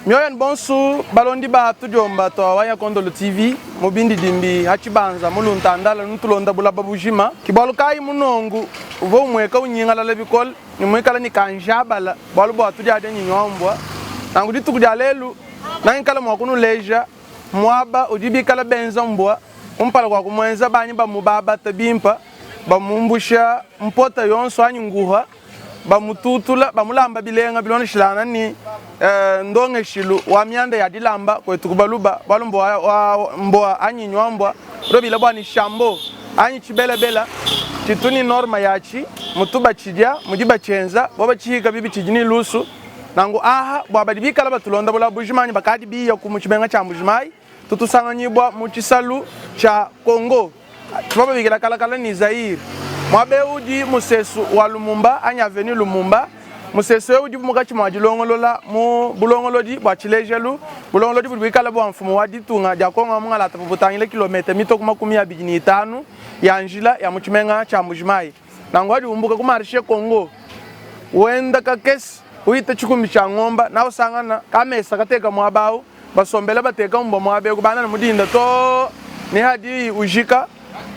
Myoyan bonsu balondi ba TUDIOMBA to wanya kondolo TV mobindi dimbi hachibanza muluntandala ntulonda bula babujima kibalo kai munongu uvo mweka unyinga la lebikol ni mweka ni kanjabala balo bo atuja de nyinyomba nangu ditu kudalelu nankala mwakunu leja mwaba udibi kala benza mbwa umpala kwa kumwenza banyi ba mubaba tabimpa ba mumbusha mpota yonso anyunguha ba mututula ba mulamba bilenga bilona shilana ni ndonge shilu wa mianda ya dilamba kwetu kubaluba balumbo wa mbwa anyinywa mbwa robila bwani shambo anyi chibela tituni norma yachi mutuba chidya mudiba chenza baba chika bibi chijini lusu nangu aha bwaba dibika laba tulonda bula Mbujimayi bakadi biya kumuchibenga cha Mbujimayi tutusanganyibwa mu chisalu cha Kongo baba bigila kala ni Zaire mwabe udi musesu wa Lumumba anya avenue Lumumba musesu udi mugachi mwajilongolola mu bulongolodi bwa chilejelu bulongolodi bulwikala bwa mfumo wa ditunga dia Kongo mungala tapubutangile kilometer mitoko 15 ya njila ya muchimenga cha Mbujimayi nangwadi umbuka kumarishe Kongo wenda ka kesi uite chikumi cha ngomba na usangana kamesa kateka mwabao basombela bateka mbwa mwabe kubana na mudinda to ni hadi ujika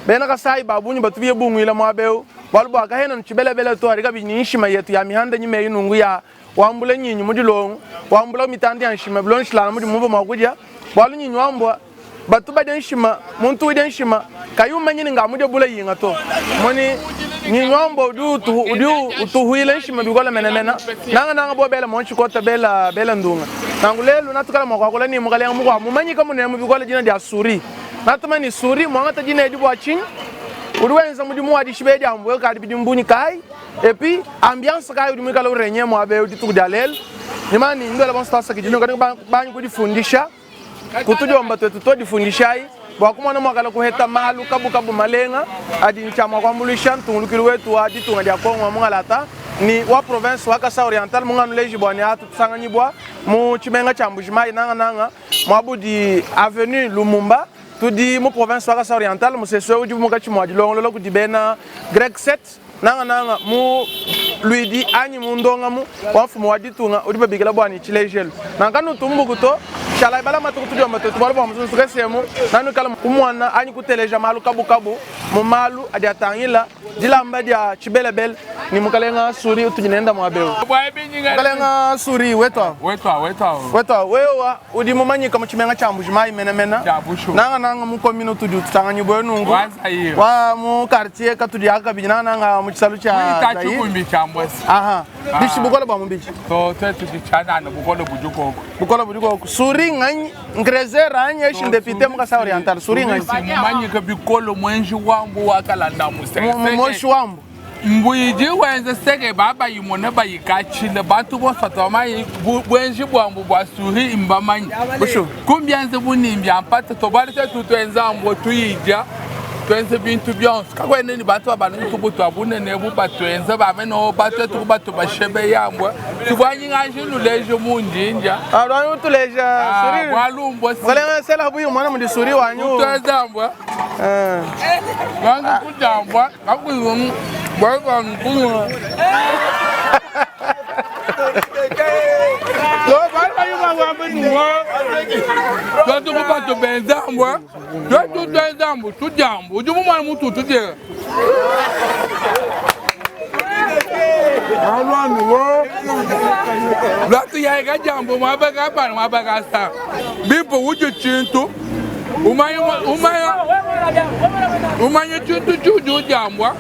bena kasai babunyi batubiye bungwila mwabeo balbo akahena nchibelebele to arika binyishima yetu ya mihanda nyime yinungu ya wambule nyinyi mudilongo wambula mitandi ya nshima blon shilana mudi mumbo makuja balu nyinyi wambwa batuba denshima muntu denshima kayuma nyini ngamude bula yinga to moni nyinyi wambwa utuhuile nshima bigola menena nanga bo bela monchi kota bela ndunga nangulelu natukala mwakola ni mugale mugwa mumanyi kama ne mubigola jina dia suri natumani suri mwangata jina edibu achin uruwenza mudimu adi shibedi ambwe kadi bidimbuni kai epi ambiance kai udimu kala urenye mwabe uditu dalel nimani ndola bonstasa kidino kadi banyi kudifundisha kutudiomba twetu to difundishayi bwakumana mwakala kuheta malu kabu malenga adi nchama kwa mulisha ntungulukiri wetu adi tunga dia Kongo mungalata ni wa province wa Kasa Oriental munganu leji bwani atu tusanganyibwa mu chimenga cha Mbujimayi nanga mwabudi avenue Lumumba tudi mu province wa Kasa Oriental museso udi mugachi mwadilongolo kudibena grec 7 nanga mu luidi anyi mundonga mu wafumu waditunga udi babigela bwani chilejel nanganu tumbukuto chala bala matu TUDIOMBA to balbo musu tukesemu nanu kala kumwana anyi kuteleja malu kabu mu malu adi atangila dilamba dia chibelebel ni mukalenga suri utujinenda mwabeo mukalenga suri wetwa wewa udi mumanyi kama chimenga cha Mbujimayi mena nanga mu commune tudu tutanganyi bwe nungu wa mu quartier katudi akabijina nanga mu chisalu cha aha bishi bukola ba mumbichi to tetu kichana na bukola bujuko suri ngani ngrezera anye shindepite mu Kasa Oriental suri ngani mumanyi ka bikolo mwenji wambu wakalanda musese mwenji wambu Mbwiji wenze sege baba yimone bayikachile bantu bosata mayi bwenji bwambu bwasuri imbamanyi busho kumbyanze bunimbi ampata to bali tetu twenza mbo tuyija twenze bintu byonse kakwene ni bantu abantu tubutu abunene bubatwenze bameno batetu batu bashebe yambwa tubwanyi ngajinu leje munjinja alwa tuleja suri walumbo ngale sela buyi mwana mundi suri wanyu twenza mbwa nganga kujambwa kakuyimu bwa nkuno to bala yuma ngamba nuwa to kubato benzambwa to benzambu tujambu ujumu mwana mutu tuje alwa nuwa latu ya jambo mabaka bana mabaka sa bipo uje chintu umanya chintu chuju jambwa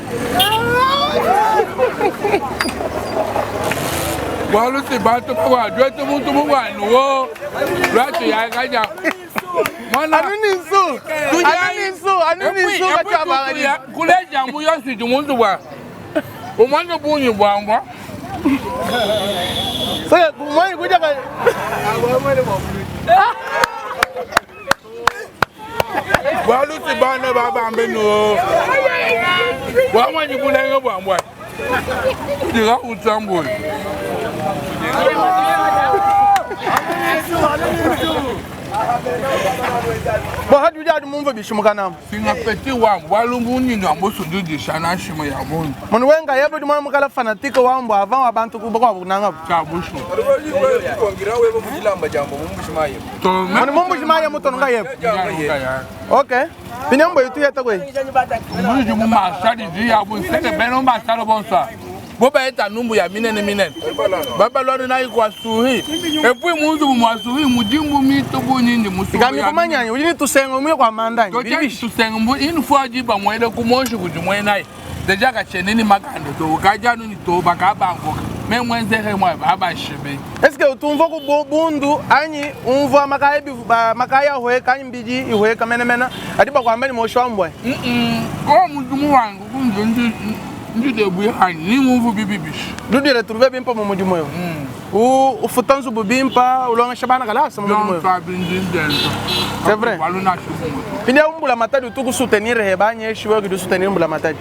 walu si bato kwa dwetu muntu mwana wo latu ya gaja anunisu kachabangani kule jambu yosi jumuntu bwa umanya bunyi bwambwa sasa kumwani kuja ka walu si bana baba mbeno wamanyi bunenga bwambwa diga utambo Bo hadu jadi mumva bishimukana. Singa peti wangu walungu nyinyi ambosu ndudi shana shimo ya mungu. Munu wenga yebo di mwana mukala fanatika wangu avant abantu kubakwa kunanga. Kabushu. Kongira webo kujilamba jambo Mbujimayi. Munu Mbujimayi mutono nga yebo. Okay. Binyambo yitu yeta kwe. Mbuji muma sadi di ya bu seke beno mba salo bonsa. Boba eta numbu ya minene. Baba lori na iko suhi. Epu munzu mu suhi mujimbu mito bu nyinyi musuhi. Kami kumanya ujini tusengo mwe kwa mandani. Bibi tusengo mbu info ajiba mwele kumonshi kujumwe nayi. Deja ka chenini magando to ukajanu ni to bakabango. Me mwenzehe mwa baba shibe. Eske utumva ku bundu anyi umva makaya hoye kanyi mbiji ihoye kamenemena adiba kwa mbeni moshwambwe. Ko mundumu wangu kunjo Njude buya ni mumvu bibibish. Dudire turbe bimpa mu mujimoyo. Ufutanzu bubimpa ulonga shabana kala sa mujimoyo. C'est vrai. Pinda umbula matadi utuku soutenir hebanye shiwe kidu soutenir umbula matadi.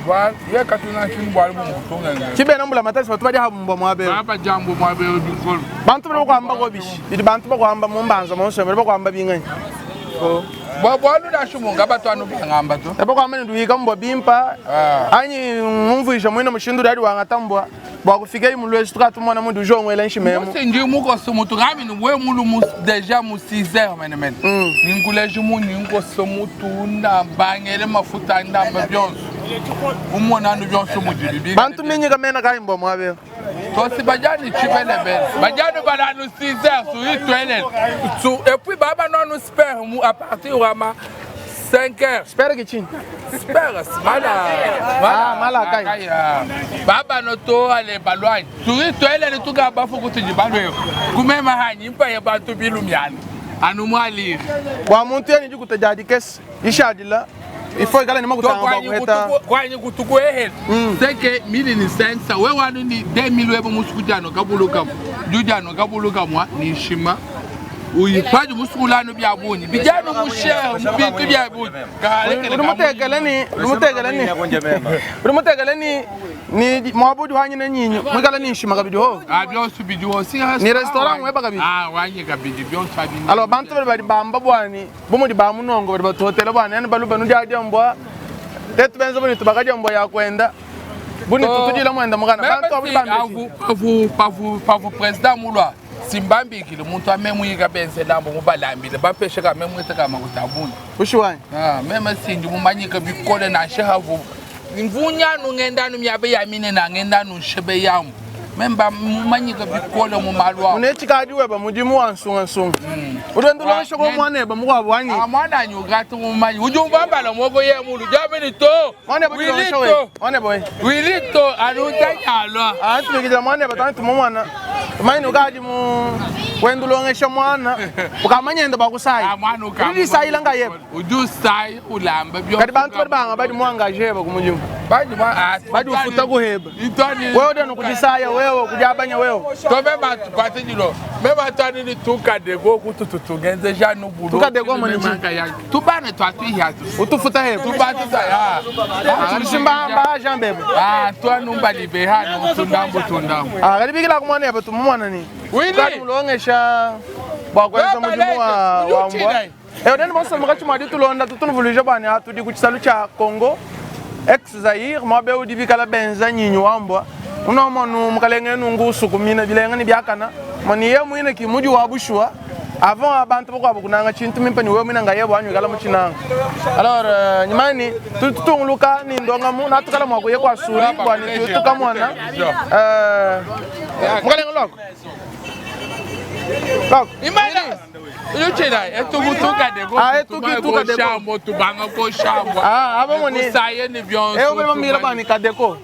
Wa ye katuna shin bwali mu kutonga. Chibe na umbula matadi fatwa dia mbwa mwabe. Baba jambo mwabe bikol. Bantu bako amba go bishi. Idi bantu bako amba mumbanza monso bako amba bingani. Bwalu da shumu ngabatwa no bangamba to. Bako amba nduhika mbwa bimpa. Anyi mumvuisha mwino mushindu dadi wangatambwa. Bwa kufika imulwe stratu mwana mundu jongo ele nshimemo. Mose ngi muko somutu ngami ni we mulu mu deja mu 6h menemen. Ninguleje mu ningo somutu ndambangele mafuta ndamba byonso. Umona ndu byonso mu dibibi. Bantu minyi kamena kai mbwa mwabe. To si bajani chipele bel. Bajani bala nu 6h sur itoile. Et puis baba non nous spare mu à partir vraiment 5h. Spare que chin. Spare mala kai. Baba no to ale balwani. Sur itoile ni tuga bafu kutuji balwe. Kumema hanyi mpa ya bantu bilumiani. Anu mwali. Bwa muntu yani jikutajadi kes. Ishadila. Il faut égaler ni makuta ngabeta. Kwa nyi kutuko ehel. Seke mili ni sensa. We wanu ni 2000 webo muskujano kabuluka. Jujano kabuluka mwa ni shima. Uyipaji musukulano byabunyi. Bijano musheho mbintu byabunyi. Rumutegeleni ni mwabudu hanyi na nyinyi. Mwikala ni shima kabidi ho. Byonso bidiho si ha. Ni restaurant mweba kabidi. Wanyi kabidi byonso abini. Alors bantu bali bamba bwani. Bomu di bamu nongo bali batotela bwani yani balu banu dia mbwa. Tetu benzo bani tubakaje mbwa ya kwenda. Buni tutujila mwenda mugana. Bantu abuli bambi. Pavu president mulwa. Simbambi kile muntu amemu yika benze lambo mubalambile bapeshe ka memu etaka makutabuni. Ushiwani. Mema sinji mumanyika bikole na shahavu. Mvunya no ngenda no myabe ya mine na ngenda no shebe yamu. Memba mumanyika bikole mu malwa. Unechika adiweba mudimu wansunga. Urendo lo shoko mwane ba mwa bwani. Mwana nyugatu mumanyi. Ujumba bala mwogo ye mulu jabe ni to. Mwane boy showe. Mwane boy. Wilito anutanya lo. Tubikira mwane batantu mwana. Mane ukadi mu wendo lo ngesha mwana. Ukamanyenda bakusai. Mwana ukama. Ndi sai langa yebo. Uju sai ulamba byo. Kadi bantu banga badi mwangaje ba kumujimu. Badi ufuta kuheba. Wewe ndo kujisaya wewe kujabanya wewe. To beba tupate jilo. Beba tani ni tukadego kututugenze janu bulu. Tukadego mani tubane twatu hiatu. Utufuta heba. Tubatu saya. Simba ba jambebe. To numba libe hano tundambo. Kadi bigila kumwana heba tumwana ni. Kadi mulongesha ba kwanza mujimu wa mbwa. Ndio mwanzo mkachi mwadi tulonda tutunvulije bani atudi kuchisalu cha Congo. Ex-Zaire, mwabe udibikala benza nyinyi wambwa. Unomonu mkalenge nungusu kumina bilenga ni byakana. Mani ye mwine ki muji wabushwa. Avant abantu bako abukunanga chintu mimpa ni we mwina nga yebo anyu kala muchinanga. Alors nyimani tutunguluka ni ndonga mu natukala mwako ye kwa suri bwani tutuka mwana. Mkalenge loko. Loko. Imana. Yuchira etukutuka dego. Etukutuka dego. Shambo tubanga ko shambo. Abo moni. Saye ni byonso. Ube mamira bani kadeko.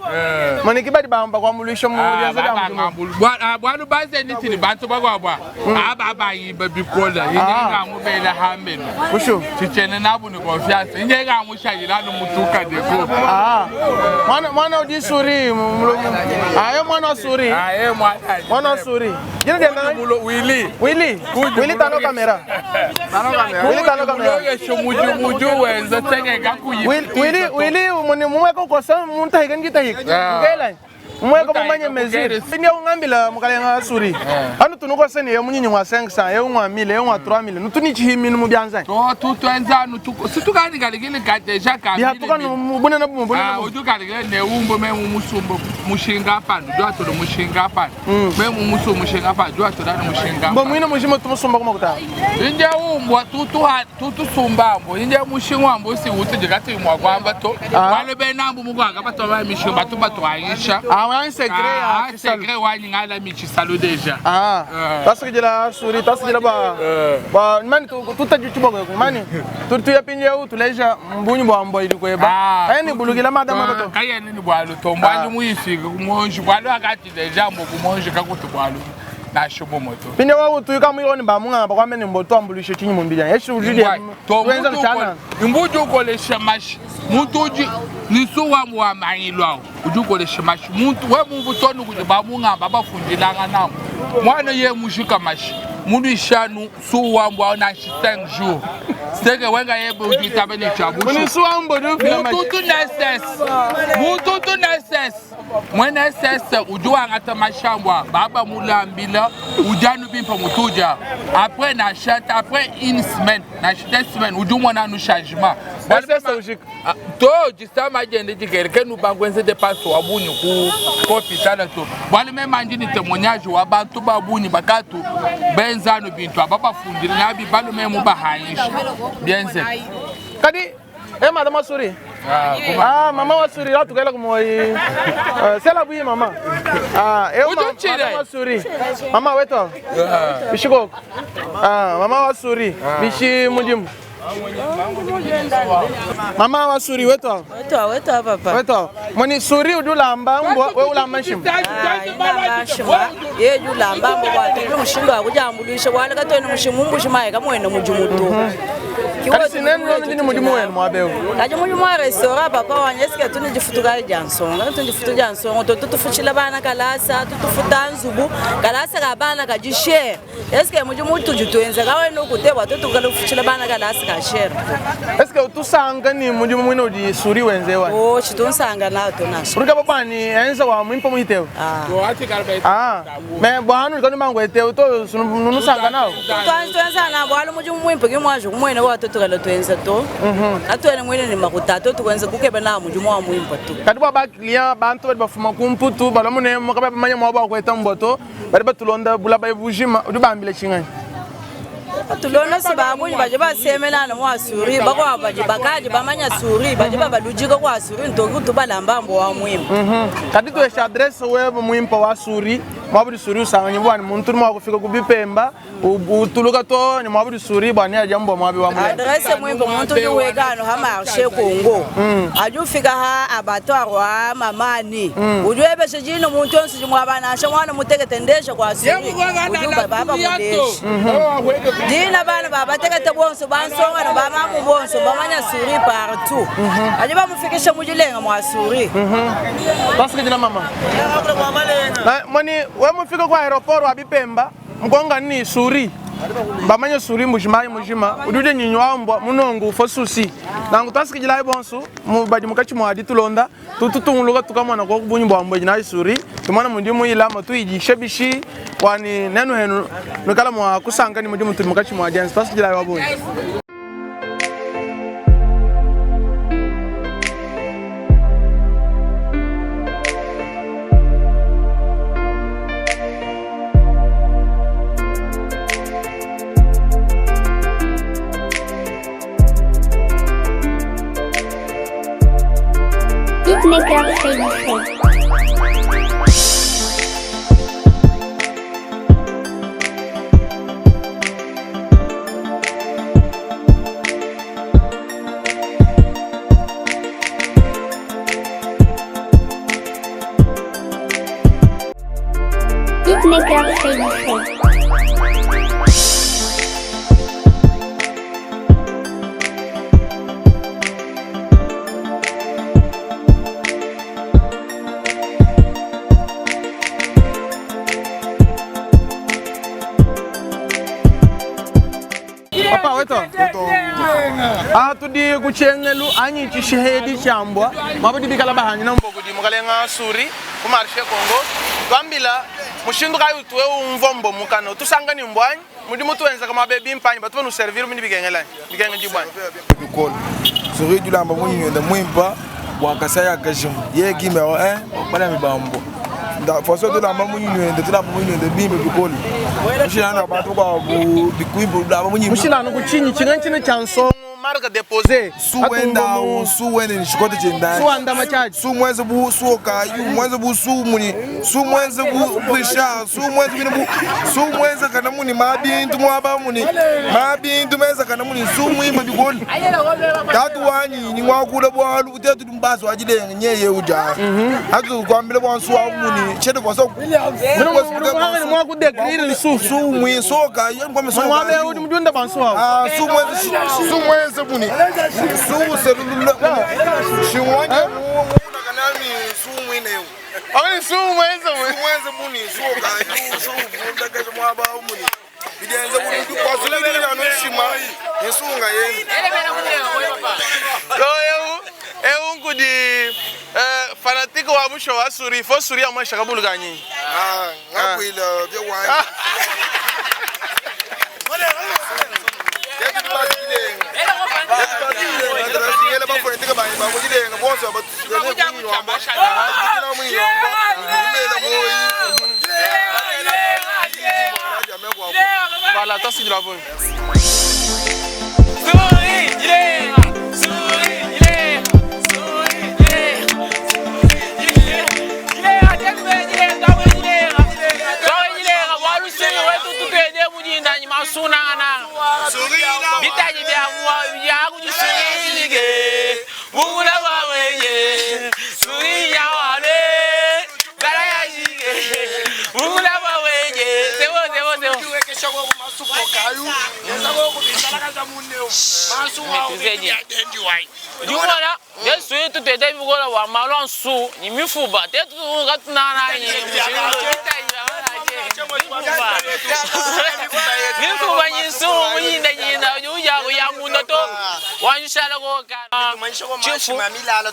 Mani kibadi bamba kwa mulisho mu yanza damu. Bwana baze nitini bantu bagwabwa. Aba yiba bikola. Yinga mu bela hambeni. Kusho. Tichene nabu ni confiance. Inga mu shayira no mutuka dego. Mwana odisuri mulonyo. Mwana suri. Mwana suri. Jina dia nani? Willy tano kamera. Willy tano kamera. Muju wenza tenge gaku Willy muni mumwe ko kosa munta higan kita hik. Ngela. Mweka mumanye meziri. Fini ungambila mukalenga suri. Anu tunuko seni ye munyinyi wa 500, ye unwa 1000, ye unwa 3000. Nutuni chihimi numubyanza. To twenza nutuko. Situkani kaligile kateja kamili. Ya tuka numubune na bumubune. Utukaligile ne umbo me musumbo mushinga panu. Dwa to mushinga panu. Me musu mushinga panu. Dwa to dana mushinga. Mbo mwina mushimo tumusumba kumakuta. Inje umbo tutu sumba mbo. Inje mushingwa mbo si utuje kati mwagwamba to. Wale benambu mugwaga bato ba mishimba to bato aisha. Un secret ah secret wani ngala michi salu deja parce que de la souris parce que ba mani tout ta jutu bogo mani tu ya pinje u tu leja mbunyi bo ambo ili ko ba ayni bulugila madama to kaya ni bwalo to mbali muisi kumonji bwalo akati deja mbo kumonji kakutu bwalo na shobo moto pinje wa tu ka muyoni ba munga ba kwamene mboto ambulishe chinyi mumbija yesu ujudi to mbuju ko le shamashi mutuji niso wa mwa mangilwa ujuko le shamashi muntu we mungu tonu kujiba munga baba fundilanga nawo mwana ye mushika mashi mundu ishanu so wa mwa na 5 jours steke wenga yebo ujitabeni chabu muni so wa mbo do mutu neses mwana ss ujuwa ngata mashambwa baba mulambila ujanu bimpa mutuja après na chata après une semaine na semaine ujumwa na nu changement to jisama jende jigereke nu bangwenze de paso wabunyi ku hospital to wale mema njini témoignage wa bantu babunyi bakatu benzano bintu ababa fundira nabi balu memu bahayisha bienze kadi madame Souri maman wa Souri là tu gala comme c'est la bouille maman madame Souri maman weto bishiko maman wa Souri bishi mujimu mama wa Souri weto papa weto moni Souri udulamba mbwa we ulamba shimba ye julamba mbwa tu mushindo akujambulisha wala katoni mushimu Mbujimayi kamwena mujumuto kasi neno ndini mujimu wenu mwabeo kaje mujimu wa restaurant papa wanyeske tuni jifutuka jansonga tuni jifutu jansonga to tufuchila bana kalasa tufuta nzubu kalasa ka bana ka jishe eske mujimu tujitwenza kawe no kutebwa tukala kufuchila bana kalasa ka share eske utusanga ni mujimu mwino di Souri wenzewa chitunsanga na to naso urika papa ni enza wa mwimpo muhiteo to ati karba me bwanu kanu mangweteo to nunusanga nao twanza na bwalo mujimu mwimpo kimwaje kumwene wa tukala twenza to atwene mwene ni makutato tukwenza kukeba na mujimu wa mwimpo to kadi ba client bantu bafuma kumputu balamune makabe manya mwa kweta mboto bari batulonda bulaba ibujima udubambile chingani tulona sibabunyi baje basemelana mwa Souri bakwa baje bakaje bamanya Souri baje babalujika kwa Souri ntoku tubalamba mbo wa mwimpo kadi to esha address webo mwimpo wa Souri mwabudi Souri usanga bwana muntu mwa kufika kubipemba utuluka to ni mwabudi Souri bwana ya jambo mwabi wa mwimpo address mwimpo muntu ni wegano ha marché Congo ajufika ha abattoir wa mamani ujwebe shijino muntu onsu jimwabana asha mwana muteketendesha kwa Souri ujuba baba mudesha dina bana baba tekete bonso bansonga no bama mu bonso bamanya Souri partout aje bamufikisha mujilenga mwa Souri parce que dina mama moni we mufika kwa aeroport wa Bipemba mkonga ni Souri bamanya Souri Mbujimayi mujima udude nyinyi wa Mbwa munongu fosusi nangu tasikijila ibonso mubaji mukachi mwadi tulonda tututunguluka tukamana ko kubunyi bwa Mbujimayi Souri tumana mundimu ila matu ijishe bishi wani neno henu nukala mwa kusanga ni mundimu mukachi mwadi tasikijila wabunyi Papa weto tudi kuchengelu anyi chishehedi chambwa mabudi bikala bahanya na mbogo di mukalenga Souri ku marché Congo twambila mushindu kayi tuwe umvombo mukano tusanga ni mbwanyi mudi mutu wenza kama bebi mpanyi batu banu servir mini bigengela bigenga jibwanyi bikol sori dulamba munyi nda mwimpa bwakasaya kashimu ye gime bana mibambo da foso dulamba munyi nda dulamba munyi nda bimbe bikol mushina na batu kwa bikuimbo dulamba munyi mushina no kuchinyi chinganchine chanso marca déposé suwende ni shikote chendani suanda machaji su mweze bu suoka yu mweze bu su muni su mweze bu prisha su mweze binu su mweze kana muni mabintu mwaba muni mabintu meza kana muni su mwima bigoni tatu wanyi ni mwakula bwalu utetu dumbazo ajile nyeye uja hatu kwambile bwa su muni chede kwa so mwana mwaku degree su mwi soka yu kwa msoka mwabe udi mjunda banso su mweze buni su selulu shiwanje muna kanami su mwine awani su mweze buni soka su munda kaje mwaba muni bidenze buni kwa sulele na nushima yesunga yenu ngudi fanatique wa musho wa suri fo suri amwa shakabulu ganyi ngabwila bya wani Voilà, toi c'est de la bonne.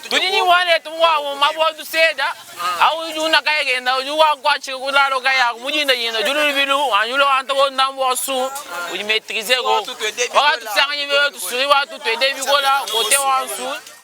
Tudini wane tumwa mabwa tuseda au yuna kayegenda yuwa kwachi kulalo kaya mujinda yinda julu bilu anyulo anto ndambo su ujimetrize go wakati tsanga yibe tusuri watu twede bigola kote wansu